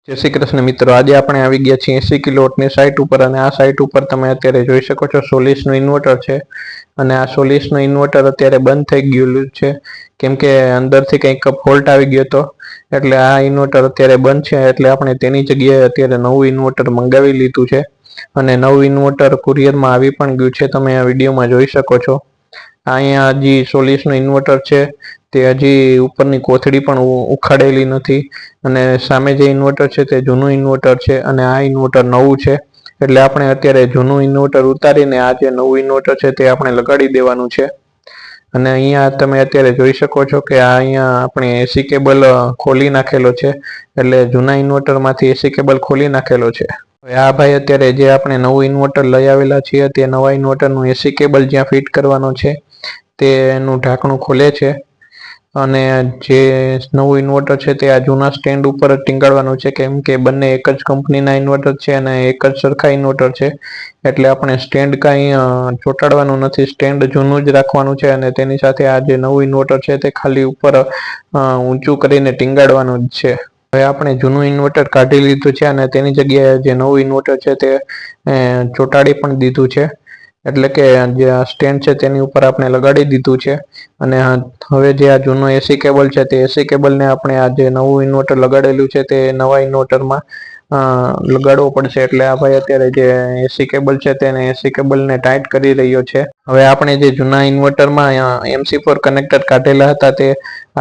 जय श्री कृष्ण मित्रों, आज આપણે આવી ગયા છીએ 80 કિલોવોટની સાઇટ ઉપર અને આ સાઇટ ઉપર તમે અત્યારે જોઈ શકો છો સોલિસનું ઇન્વર્ટર છે અને આ સોલિસનું ઇન્વર્ટર અત્યારે બંધ થઈ ગયેલું છે કેમ કે અંદરથી કંઈક ફોલ્ટ આવી ગયો હતો એટલે આ ઇન્વર્ટર અત્યારે બંધ છે એટલે આપણે તેની જગ્યાએ અત્યારે નવું ઇન્વર્ટર મંગાવી લીધું છે અને નવું ઇન્વર્ટર કુરિયરમાં આવી પણ ગયું છે। તમે આ વિડીયોમાં જોઈ શકો છો અહીંયા હજી સોલિસનું ઇન્વર્ટર છે તે હજી ઉપરની કોથળી પણ ઉખાડેલી નથી અને સામે જે ઇન્વર્ટર છે તે જૂનું ઇન્વર્ટર છે અને આ ઇન્વર્ટર નવું છે એટલે આપણે અત્યારે જૂનું ઇન્વર્ટર ઉતારીને આ જે નવું ઇન્વર્ટર છે તે આપણે લગાડી દેવાનું છે। અને અહીંયા તમે અત્યારે જોઈ શકો છો કે આ અહીંયા આપણે એસી કેબલ ખોલી નાખેલો છે એટલે જૂના ઇન્વર્ટરમાંથી એસી કેબલ ખોલી નાખેલો છે। હવે આ ભાઈ અત્યારે જે આપણે નવું ઇન્વર્ટર લઈ આવેલા છીએ તે નવા ઇન્વર્ટરનું એસી કેબલ જ્યાં ફિટ કરવાનો છે તેનું ઢાંકણું ખોલે છે અને જે નવું ઇન્વર્ટર છે તે આ જૂના સ્ટેન્ડ ઉપર જ ટીંગાડવાનું છે કેમ કે બંને એક જ કંપનીના ઇન્વર્ટર છે અને એક જ સરખા ઇન્વર્ટર છે એટલે આપણે સ્ટેન્ડ કાંઈ ચોંટાડવાનું નથી, સ્ટેન્ડ જૂનું જ રાખવાનું છે અને તેની સાથે આ જે નવું ઇન્વર્ટર છે તે ખાલી ઉપર ઊંચું કરીને ટીંગાડવાનું જ છે। હવે આપણે જૂનું ઇન્વર્ટર કાઢી લીધું છે અને તેની જગ્યાએ જે નવું ઇન્વર્ટર છે તે ચોંટાડી પણ દીધું છે એટલે કે જે આ સ્ટેન્ડ છે તેની ઉપર આપણે લગાડી દીધું છે અને હવે જે આ જૂનો એસી કેબલ છે તે એસી કેબલને આપણે આ જે નવું ઇન્વર્ટર લગાડેલું છે તે નવા ઇન્વર્ટરમાં લગાડવો પડશે એટલે આ ભાઈ અત્યારે જે એસી કેબલ છે તેને એસી કેબલને ટાઈટ કરી રહ્યો છે। હવે આપણે જે જૂના ઇન્વર્ટરમાં MC4 કનેક્ટર કાઢેલા હતા તે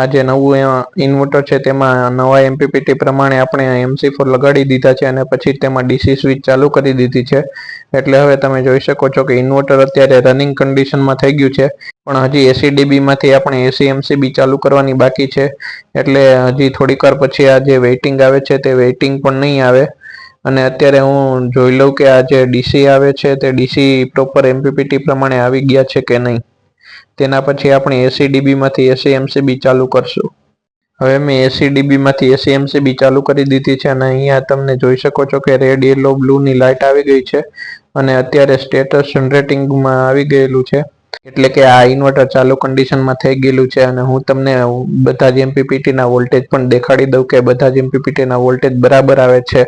આ જે નવું ઇન્વર્ટર છે તેમાં નવા MPPT પ્રમાણે આપણે MC4 લગાડી દીધા છે અને પછી તેમાં DC સ્વિચ ચાલુ કરી દીધી છે એટલે હવે તમે જોઈ શકો છો કે ઇન્વર્ટર અત્યારે રનિંગ કન્ડિશનમાં થઈ ગયું છે પણ હજી ACDB માંથી આપણે AC MCB ચાલુ કરવાની બાકી છે એટલે હજી થોડીક વાર પછી આ જે વેઇટિંગ આવે છે તે વેઇટિંગ પણ નહીં આવે અને અત્યારે હું જોઈ લઉં કે આ જે DC આવે છે તે DC પ્રોપર MPPT પ્રમાણે આવી ગયા છે કે નહીં, તેના પછી આપણે ACDB માંથી AC MCB ચાલુ કરશું। હવે મેં ACDB માંથી AC MCB ચાલુ કરી દીધી છે અને અહીંયા તમને જોઈ શકો છો કે રેડ યલો બ્લૂની લાઇટ આવી ગઈ છે અને અત્યારે સ્ટેટસ જનરેટિંગમાં આવી ગયેલું છે એટલે કે આ ઇન્વર્ટર ચાલુ કન્ડિશનમાં થઈ ગયેલું છે અને હું તમને બધા જ MPPT ના વોલ્ટેજ પણ દેખાડી દઉં કે બધા જ MPPT ના વોલ્ટેજ બરાબર આવે છે।